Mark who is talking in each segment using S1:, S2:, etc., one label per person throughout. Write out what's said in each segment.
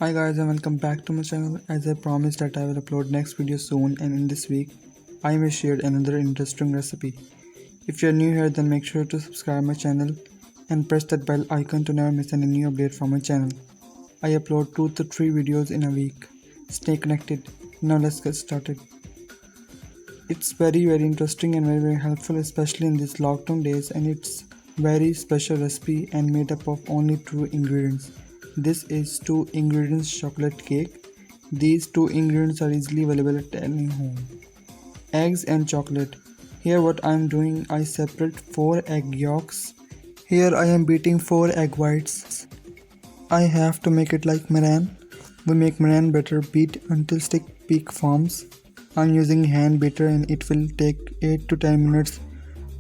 S1: Hi guys and welcome back to my channel. As I promised that I will upload next video soon, and in this week I may share another interesting recipe. If you are new here, then make sure to subscribe my channel and press that bell icon to never miss any new update from my channel. I upload 2 to 3 videos in a week. Stay connected. Now let's get started. It's very interesting and very helpful, especially in these lockdown days, and it's very special recipe and made up of only 2 ingredients. This is 2 ingredients chocolate cake. These 2 ingredients are easily available at any home. Eggs and chocolate. Here what I am doing, I separate 4 egg yolks. Here I am beating 4 egg whites. I have to make it like meringue. We make meringue batter, beat until stick peak forms. I am using hand beater and it will take 8 to 10 minutes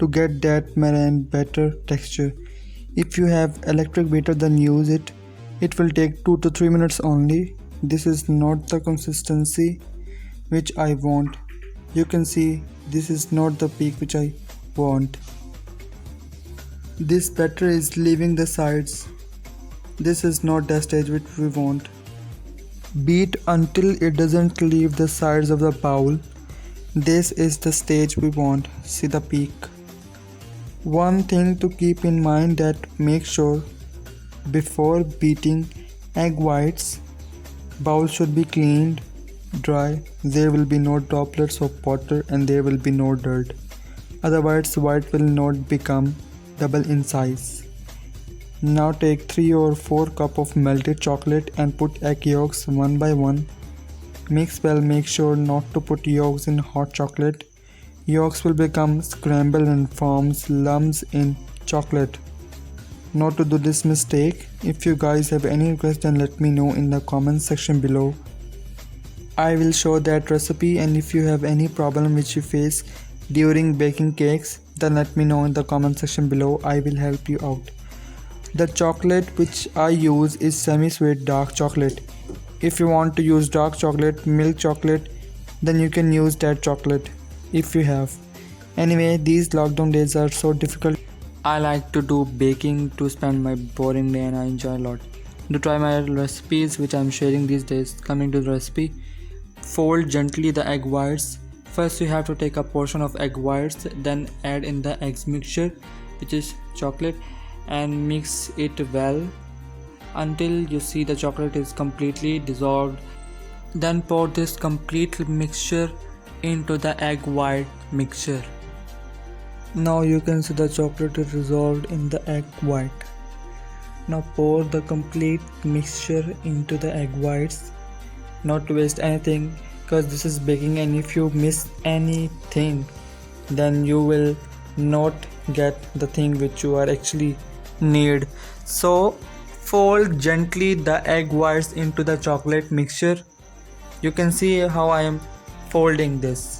S1: to get that meringue batter texture. If you have electric beater, then use it. It will take 2 to 3 minutes only. This is not the consistency which I want. You can see this is not the peak which I want. This batter is leaving the sides. This is not the stage which we want. Beat until it doesn't leave the sides of the bowl. This is the stage we want. See the peak. One thing to keep in mind, that make sure before beating egg whites, bowl should be cleaned, dry. There will be no droplets of water and there will be no dirt. Otherwise white will not become double in size. Now take 3 or 4 cup of melted chocolate and put egg yolks one by one. Mix well. Make sure not to put yolks in hot chocolate. Yolks will become scrambled and forms lumps in chocolate. Not to do this mistake. If you guys have any request, then let me know in the comment section below. I will show that recipe, and if you have any problem which you face during baking cakes, then let me know in the comment section below. I will help you out. The chocolate which I use is semi-sweet dark chocolate. If you want to use dark chocolate, milk chocolate, then you can use that chocolate if you have. Anyway, these lockdown days are so difficult. I like to do baking to spend my boring day, and I enjoy a lot. To try my recipes which I am sharing these days. Coming to the recipe, fold gently the egg whites. First you have to take a portion of egg whites, then add in the eggs mixture which is chocolate, and mix it well until you see the chocolate is completely dissolved. Then pour this complete mixture into the egg white mixture. Now you can see the chocolate is dissolved in the egg white. Now pour the complete mixture into the egg whites. Not to waste anything, because this is baking, and if you miss anything, then you will not get the thing which you are actually need. So fold gently the egg whites into the chocolate mixture. You can see how I am folding this.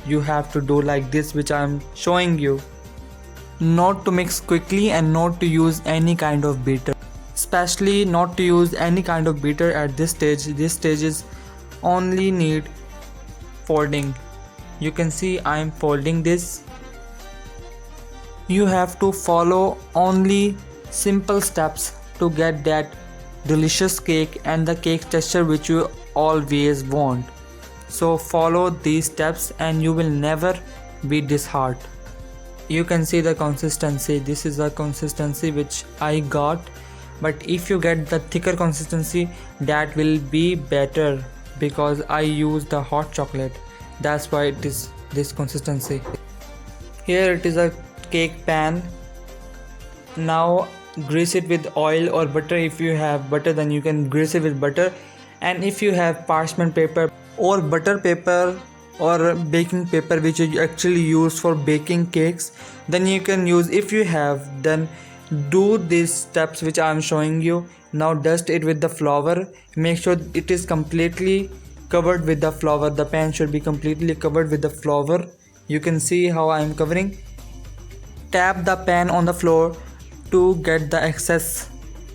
S1: You have to do like this which I am showing you. Not to mix quickly and not to use any kind of beater. Especially not to use any kind of beater at this stage. This stage is only need folding. You can see I am folding this. You have to follow only simple steps to get that delicious cake and the cake texture which you always want. So follow these steps and you will never be disheartened. You can see the consistency. This is the consistency which I got, but if you get the thicker consistency, that will be better, because I use the hot chocolate. That's why it is this consistency. Here it is a cake pan. Now grease it with oil or butter. If you have butter, then you can grease it with butter, and if you have parchment paper or butter paper or baking paper which you actually use for baking cakes, then you can use. If you have, then do these steps which I am showing you. Now dust it with the flour. Make sure it is completely covered with the flour. The pan should be completely covered with the flour. You can see how I am covering. Tap the pan on the floor to get the excess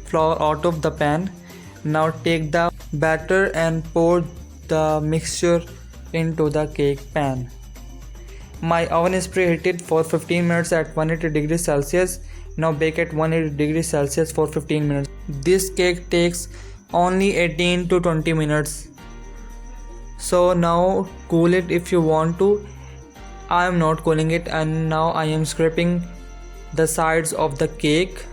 S1: flour out of the pan. Now take the batter and pour the mixture into the cake pan. My oven is preheated for 15 minutes at 180 degrees Celsius. Now bake at 180 degrees Celsius for 15 minutes. This cake takes only 18 to 20 minutes. So now cool it if you want to. I am not cooling it, and now I am scraping the sides of the cake.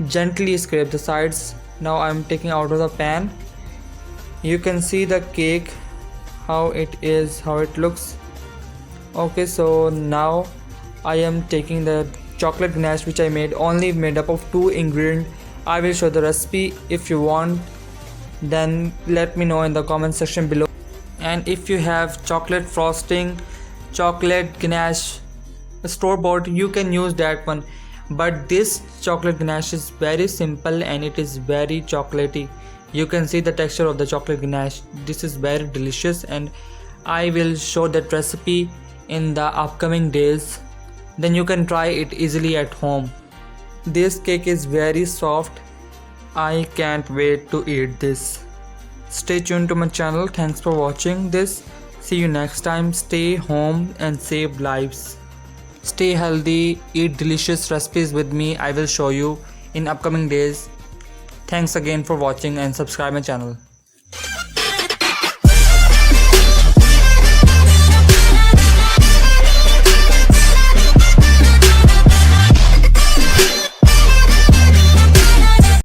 S1: Gently scrape the sides. Now I am taking out of the pan. You can see the cake, how it looks. Okay, so now I am taking the chocolate ganache which I only made up of 2 ingredients. I will show the recipe. If you want, then let me know in the comment section below. And if you have chocolate frosting, chocolate ganache store bought, you can use that one. But this chocolate ganache is very simple and it is very chocolatey. You can see the texture of the chocolate ganache. This is very delicious, and I will show that recipe in the upcoming days. Then you can try it easily at home. This cake is very soft. I can't wait to eat this. Stay tuned to my channel. Thanks for watching this. See you next time. Stay home and save lives. Stay healthy, eat delicious recipes with me. I will show you in upcoming days. Thanks again for watching and subscribe my channel.